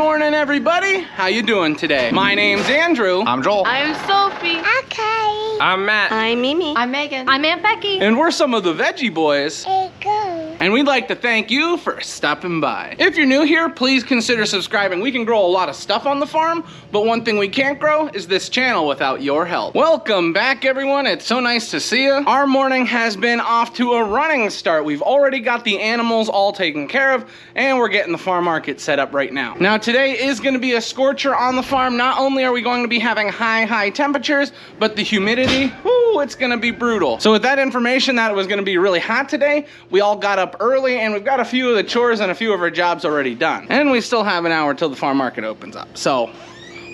morning, everybody. How you doing today? My name's Andrew. I'm Joel. I'm Sophie. Okay. I'm Matt. I'm Mimi. I'm Megan. I'm Aunt Becky. And we're some of the Veggie Boys. Hey, go. And we'd like to thank you for stopping by. If you're new here, please consider subscribing. We can grow a lot of stuff on the farm, but one thing we can't grow is this channel without your help. Welcome back, everyone. It's so nice to see you. Our morning has been off to a running start. We've already got the animals all taken care of, and we're getting the farm market set up right now. Now, today is going to be a scorcher on the farm. Not only are we going to be having high temperatures, but the humidity, whoo, it's going to be brutal. So with that information that it was going to be really hot today, we all got up early, and we've got a few of the chores and a few of our jobs already done. And we still have an hour till the farm market opens up. So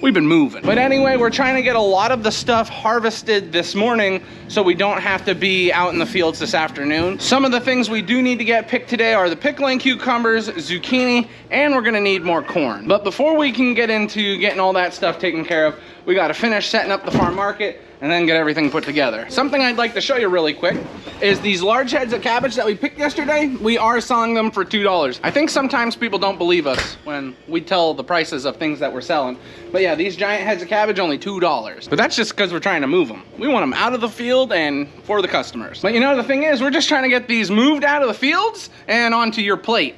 we've been moving. But anyway, we're trying to get a lot of the stuff harvested this morning so we don't have to be out in the fields this afternoon. Some of the things we do need to get picked today are the pickling cucumbers, zucchini, and we're gonna need more corn. But before we can get into getting all that stuff taken care of, we gotta finish setting up the farm market and then get everything put together. Something I'd like to show you really quick is these large heads of cabbage that we picked yesterday. We are selling them for $2. I think sometimes people don't believe us when we tell the prices of things that we're selling. But yeah, these giant heads of cabbage, only $2. But that's just because we're trying to move them. We want them out of the field and for the customers. But you know, the thing is, we're just trying to get these moved out of the fields and onto your plate.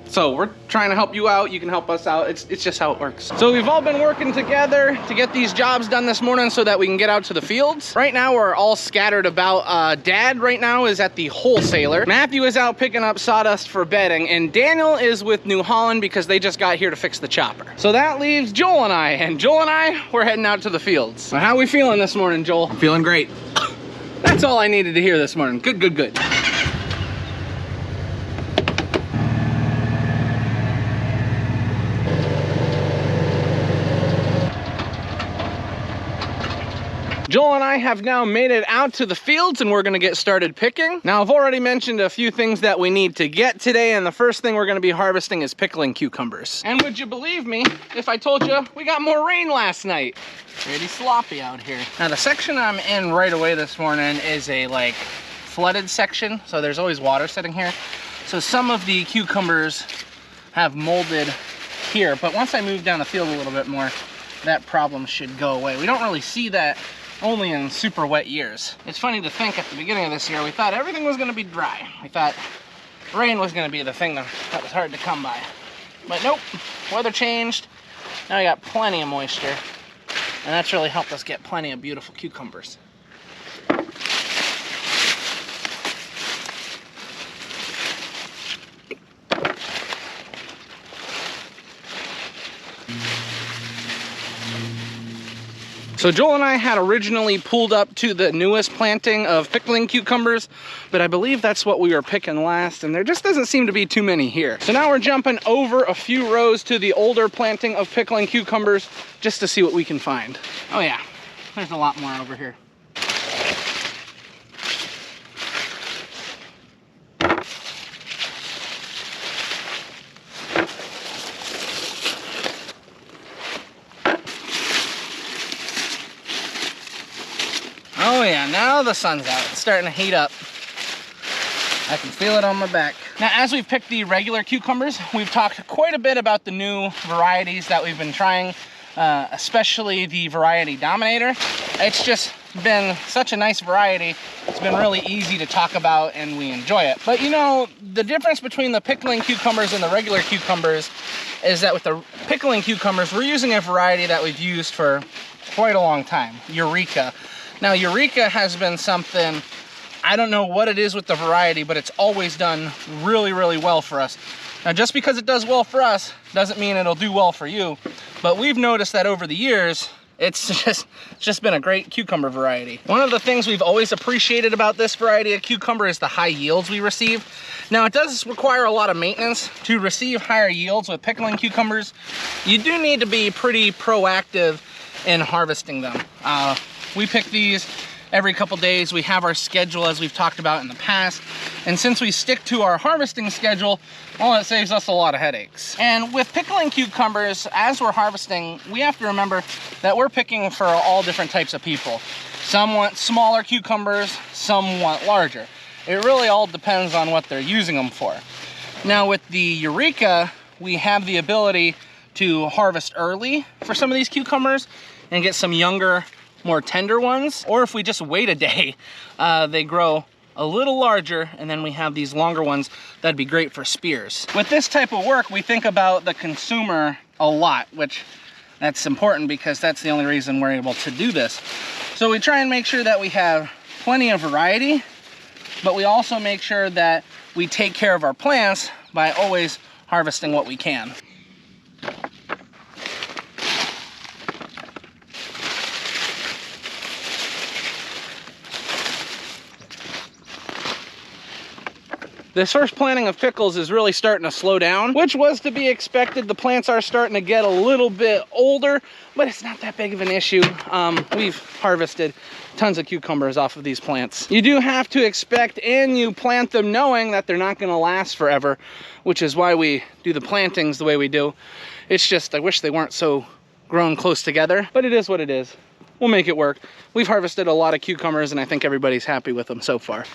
So we're trying to help you out, you can help us out. It's just how it works. So we've all been working together to get these jobs done this morning so that we can get out to the fields. Right now we're all scattered about. Dad right now is at the wholesaler. Matthew is out picking up sawdust for bedding, and Daniel is with New Holland because they just got here to fix the chopper. So that leaves Joel and I, we're heading out to the fields. So how are we feeling this morning, Joel? I'm feeling great. That's all I needed to hear this morning. Good. Joel and I have now made it out to the fields and we're gonna get started picking. Now, I've already mentioned a few things that we need to get today, and the first thing we're gonna be harvesting is pickling cucumbers. And would you believe me if I told you we got more rain last night? Pretty sloppy out here. Now, the section I'm in right away this morning is a flooded section, so there's always water sitting here. So some of the cucumbers have molded here, but once I move down the field a little bit more, that problem should go away. We don't really see that only in super wet years. It's funny to think at the beginning of this year, we thought everything was gonna be dry. We thought rain was gonna be the thing that was hard to come by. But nope, weather changed. Now we got plenty of moisture, and that's really helped us get plenty of beautiful cucumbers. So Joel and I had originally pulled up to the newest planting of pickling cucumbers, but I believe that's what we were picking last, and there just doesn't seem to be too many here. So now we're jumping over a few rows to the older planting of pickling cucumbers just to see what we can find. Oh yeah, there's a lot more over here. Oh yeah, now the sun's out. It's starting to heat up. I can feel it on my back. Now, as we've picked the regular cucumbers, we've talked quite a bit about the new varieties that we've been trying, especially the variety Dominator. It's just been such a nice variety. It's been really easy to talk about and we enjoy it. But you know, the difference between the pickling cucumbers and the regular cucumbers is that with the pickling cucumbers, we're using a variety that we've used for quite a long time, Eureka. Now, Eureka has been something, I don't know what it is with the variety, but it's always done really well for us. Now, just because it does well for us doesn't mean it'll do well for you, but we've noticed that over the years, it's just been a great cucumber variety. One of the things we've always appreciated about this variety of cucumber is the high yields we receive. Now, it does require a lot of maintenance to receive higher yields with pickling cucumbers. You do need to be pretty proactive in harvesting them. We pick these every couple days. We have our schedule as we've talked about in the past. And since we stick to our harvesting schedule, well, it saves us a lot of headaches. And with pickling cucumbers, as we're harvesting, we have to remember that we're picking for all different types of people. Some want smaller cucumbers, some want larger. It really all depends on what they're using them for. Now with the Eureka, we have the ability to harvest early for some of these cucumbers and get some younger, more tender ones. Or if we just wait a day, they grow a little larger, and then we have these longer ones that'd be great for spears. With this type of work, we think about the consumer a lot, which that's important because that's the only reason we're able to do this. So we try and make sure that we have plenty of variety, but we also make sure that we take care of our plants by always harvesting what we can. This first planting of pickles is really starting to slow down, which was to be expected. The plants are starting to get a little bit older, but it's not that big of an issue. We've harvested tons of cucumbers off of these plants. You do have to expect, and you plant them knowing that they're not gonna last forever, which is why we do the plantings the way we do. It's just, I wish they weren't so grown close together, but it is what it is. We'll make it work. We've harvested a lot of cucumbers, and I think everybody's happy with them so far.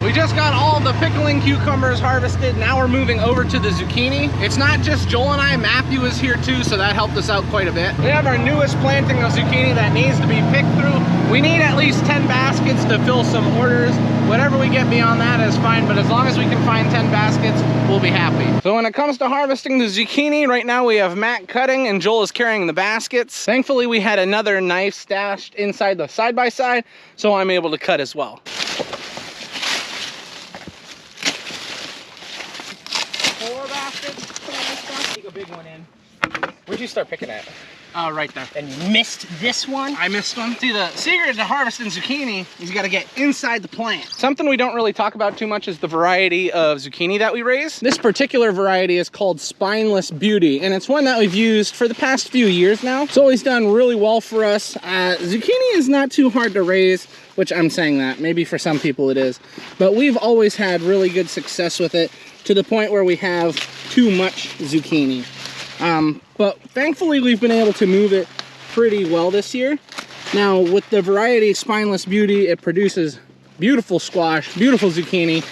We just got all the pickling cucumbers harvested. Now we're moving over to the zucchini. It's not just Joel and I, Matthew is here too, so that helped us out quite a bit. We have our newest planting of zucchini that needs to be picked through. We need at least 10 baskets to fill some orders. Whatever we get beyond that is fine, but as long as we can find 10 baskets, we'll be happy. So when it comes to harvesting the zucchini, right now we have Matt cutting and Joel is carrying the baskets. Thankfully, we had another knife stashed inside the side-by-side, so I'm able to cut as well. A big one in. Where'd you start picking at? Right there. And you missed this one? I missed one. See, the secret to harvesting zucchini is you gotta get inside the plant. Something we don't really talk about too much is the variety of zucchini that we raise. This particular variety is called Spineless Beauty, and it's one that we've used for the past few years now. It's always done really well for us. Zucchini is not too hard to raise, which I'm saying that, maybe for some people it is, but we've always had really good success with it, to the point where we have too much zucchini. But thankfully we've been able to move it pretty well this year. Now with the variety Spineless Beauty, it produces beautiful squash, beautiful zucchini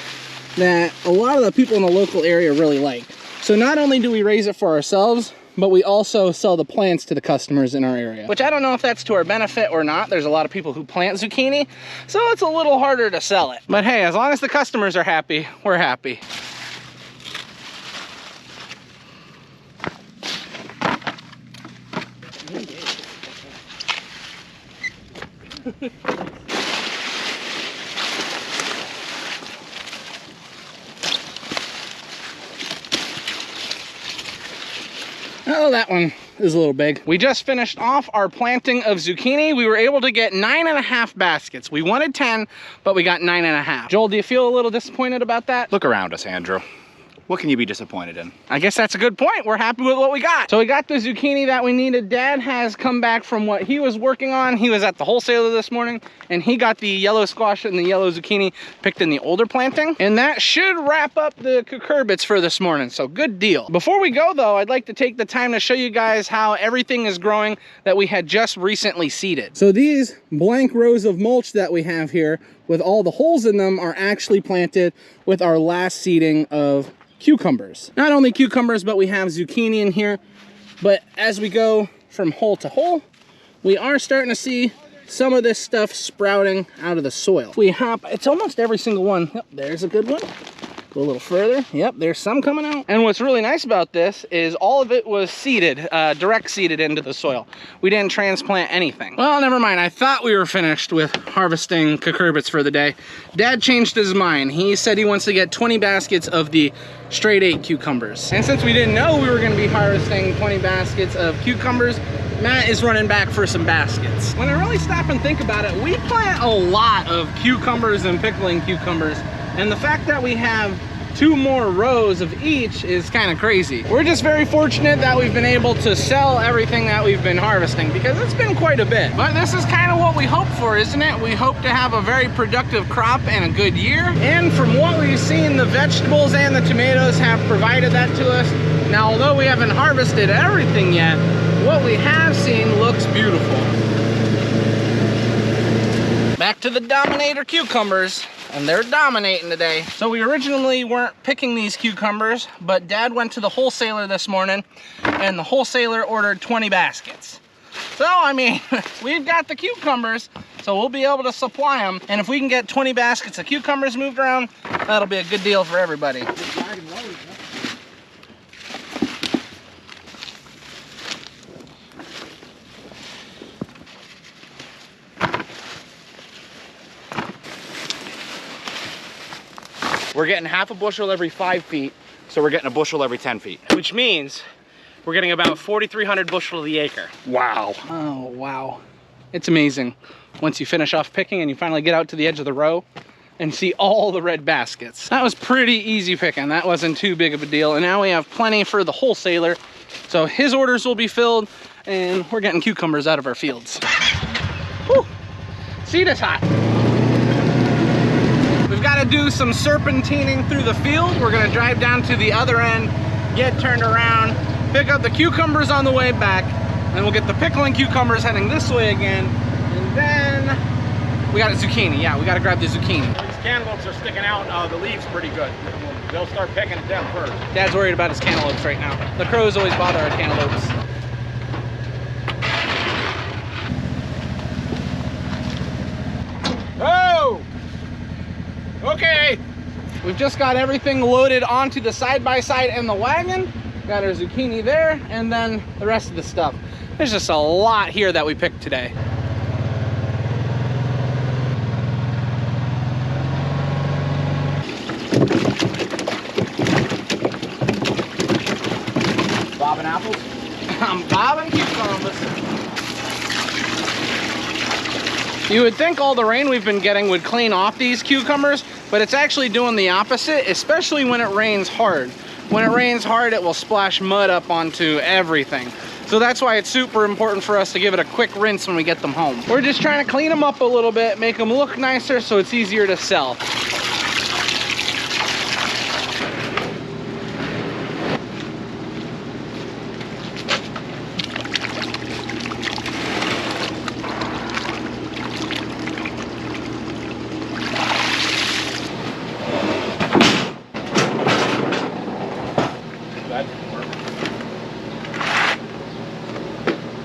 that a lot of the people in the local area really like. So not only do we raise it for ourselves, but we also sell the plants to the customers in our area. Which I don't know if that's to our benefit or not. There's a lot of people who plant zucchini, so it's a little harder to sell it. But hey, as long as the customers are happy, we're happy. Oh, that one is a little big. We just finished off our planting of zucchini. We were able to get 9.5 baskets. We wanted 10, but we got 9.5. Joel, do you feel a little disappointed about that? Look around us, Andrew. What can you be disappointed in? I guess that's a good point. We're happy with what we got. So we got the zucchini that we needed. Dad has come back from what he was working on. He was at the wholesaler this morning, and he got the yellow squash and the yellow zucchini picked in the older planting. And that should wrap up the cucurbits for this morning, so good deal. Before we go though, I'd like to take the time to show you guys how everything is growing that we had just recently seeded. So these blank rows of mulch that we have here with all the holes in them are actually planted with our last seeding of cucumbers. Not only cucumbers, but we have zucchini in here. But as we go from hole to hole, we are starting to see some of this stuff sprouting out of the soil. We hop, it's almost every single one. Yep, there's a good one. Go a little further. Yep, there's some coming out. And what's really nice about this is all of it was seeded, direct seeded into the soil. We didn't transplant anything. Well, never mind. I thought we were finished with harvesting cucurbits for the day. Dad changed his mind. He said he wants to get 20 baskets of the straight 8 cucumbers. And since we didn't know we were gonna be harvesting 20 baskets of cucumbers, Matt is running back for some baskets. When I really stop and think about it, we plant a lot of cucumbers and pickling cucumbers. And the fact that we have 2 more rows of each is kind of crazy. We're just very fortunate that we've been able to sell everything that we've been harvesting, because it's been quite a bit. But this is kind of what we hope for, isn't it? We hope to have a very productive crop and a good year. And from what we've seen, the vegetables and the tomatoes have provided that to us. Now, although we haven't harvested everything yet, what we have seen looks beautiful. Back to the Dominator cucumbers. and they're dominating today. So we originally weren't picking these cucumbers, but Dad went to the wholesaler this morning, and the wholesaler ordered 20 baskets. So, I mean, we've got the cucumbers, so we'll be able to supply them. And if we can get 20 baskets of cucumbers moved around, that'll be a good deal for everybody. We're getting half a bushel every 5 feet, so we're getting a bushel every 10 feet. Which means we're getting about 4,300 bushel to the acre. Wow. Oh, wow. It's amazing. Once you finish off picking and you finally get out to the edge of the row and see all the red baskets. That was pretty easy picking. That wasn't too big of a deal. And now we have plenty for the wholesaler. So his orders will be filled and we're getting cucumbers out of our fields. Whew. Seed is hot. We've got to do some serpentining through the field. We're gonna drive down to the other end, get turned around, pick up the cucumbers on the way back, and we'll get the pickling cucumbers heading this way again. And then we got a zucchini. Yeah, we got to grab the zucchini. These cantaloupes are sticking out the leaves pretty good. They'll start picking at them first. Dad's worried about his cantaloupes right now. The crows always bother our cantaloupes. Oh! Okay! We've just got everything loaded onto the side-by-side and the wagon. Got our zucchini there, and then the rest of the stuff. There's just a lot here that we picked today. Bobbing apples? I'm bobbing cucumbers. You would think all the rain we've been getting would clean off these cucumbers, but it's actually doing the opposite, especially when it rains hard. When it rains hard, it will splash mud up onto everything. So that's why it's super important for us to give it a quick rinse when we get them home. We're just trying to clean them up a little bit, make them look nicer so it's easier to sell.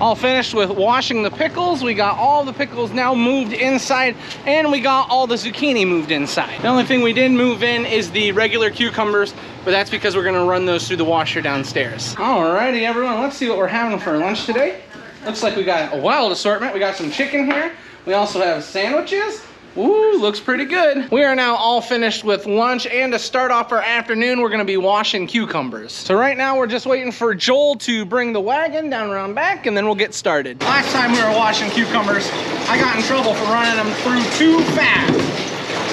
All finished with washing the pickles. We got all the pickles now moved inside, and we got all the zucchini moved inside. The only thing we didn't move in is the regular cucumbers, but that's because we're gonna run those through the washer downstairs. Alrighty, everyone, let's see what we're having for lunch today. Looks like we got a wild assortment. We got some chicken here. We also have sandwiches. Ooh, looks pretty good. We are now all finished with lunch, and to start off our afternoon, we're gonna be washing cucumbers. So right now, we're just waiting for Joel to bring the wagon down around back, and then we'll get started. Last time we were washing cucumbers, I got in trouble for running them through too fast.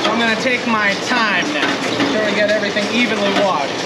So I'm gonna take my time now, make sure we get everything evenly washed.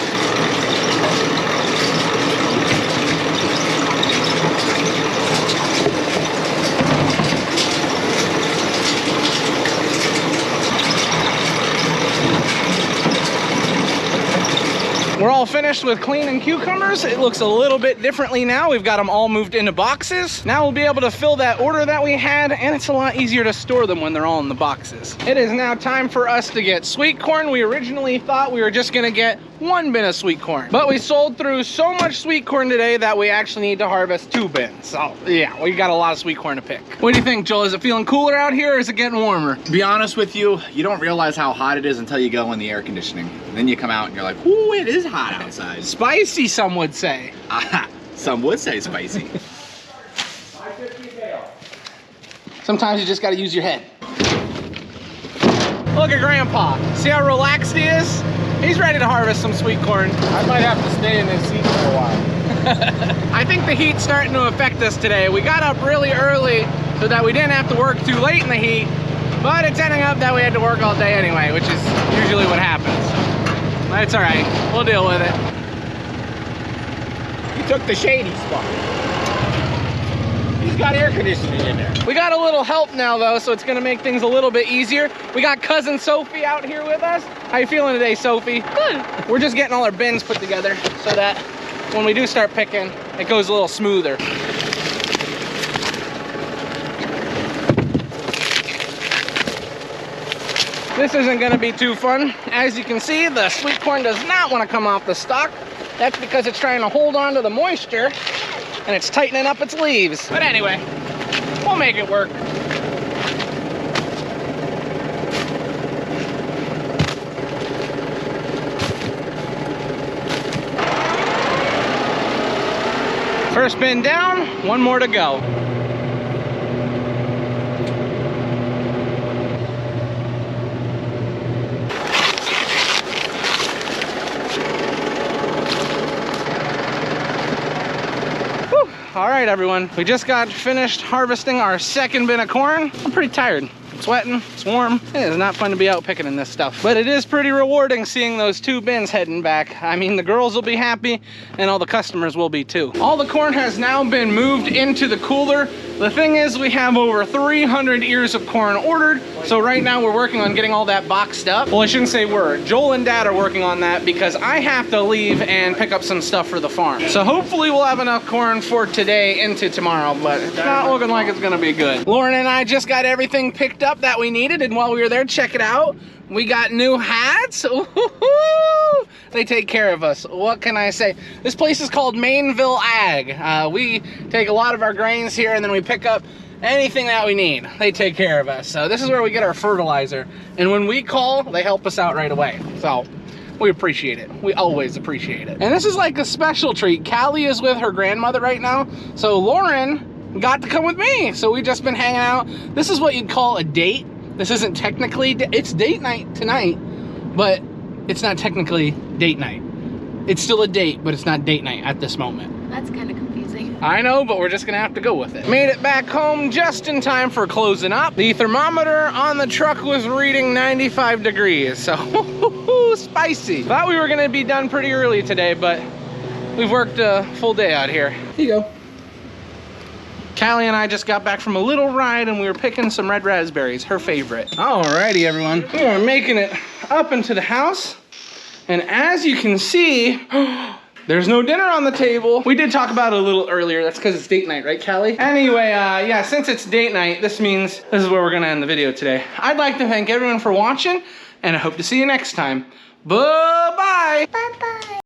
We're all finished with cleaning cucumbers. It looks a little bit differently now. We've got them all moved into boxes. Now we'll be able to fill that order that we had, and it's a lot easier to store them when they're all in the boxes. It is now time for us to get sweet corn. We originally thought we were just gonna get 1 bin of sweet corn, but we sold through so much sweet corn today that we actually need to harvest 2 bins. So yeah, we got a lot of sweet corn to pick. What do you think, Joel? Is it feeling cooler out here, or is it getting warmer? To be honest with you, you don't realize how hot it is until you go in the air conditioning. Then you come out and you're like, ooh, it is hot outside. Spicy, some would say. Some would say spicy. Sometimes you just gotta use your head. Look at Grandpa. See how relaxed he is? He's ready to harvest some sweet corn. I might have to stay in this seat for a while. I think the heat's starting to affect us today. We got up really early so that we didn't have to work too late in the heat, but it's ending up that we had to work all day anyway, which is usually what happens. But it's all right, we'll deal with it. You took the shady spot. He's got air conditioning in there. We got a little help now though, so it's gonna make things a little bit easier. We got cousin Sophie out here with us. How you feeling today, Sophie? Good. We're just getting all our bins put together so that when we do start picking, it goes a little smoother. This isn't gonna be too fun. As you can see, the sweet corn does not wanna come off the stalk. That's because it's trying to hold on to the moisture and it's tightening up its leaves. But anyway, we'll make it work. First bin down, one more to go. Whew. All right, everyone. We just got finished harvesting our second bin of corn. I'm pretty tired. It's sweating, it's warm. It is not fun to be out picking in this stuff. But it is pretty rewarding seeing those 2 bins heading back. I mean, the girls will be happy and all the customers will be too. All the corn has now been moved into the cooler. The thing is, we have over 300 ears of corn ordered. So right now we're working on getting all that boxed up. Well, I shouldn't say we're. Joel and Dad are working on that because I have to leave and pick up some stuff for the farm. So hopefully we'll have enough corn for today into tomorrow, but it's not looking like it's gonna be good. Lauren and I just got everything picked up that we needed, and while we were there, check it out. We got new hats. Ooh, they take care of us. What can I say? This place is called Mainville Ag. We take a lot of our grains here and then we pick up anything that we need. They take care of us. So this is where we get our fertilizer. And when we call, they help us out right away. So we appreciate it. We always appreciate it. And this is like a special treat. Callie is with her grandmother right now. So Lauren got to come with me. So we've just been hanging out. This is what you'd call a date. This isn't technically, it's date night tonight, but it's not technically date night. It's still a date, but it's not date night at this moment. That's kind of confusing. I know, but we're just gonna have to go with it. Made it back home just in time for closing up. The thermometer on the truck was reading 95 degrees, so spicy. Thought we were gonna be done pretty early today, but we've worked a full day out here. Here you go. Callie and I just got back from a little ride and we were picking some red raspberries, her favorite. Alrighty, everyone. We are making it up into the house. And as you can see, there's no dinner on the table. We did talk about it a little earlier. That's because it's date night, right, Callie? Anyway, yeah, since it's date night, this means this is where we're gonna end the video today. I'd like to thank everyone for watching and I hope to see you next time. Bye-bye. Bye-bye.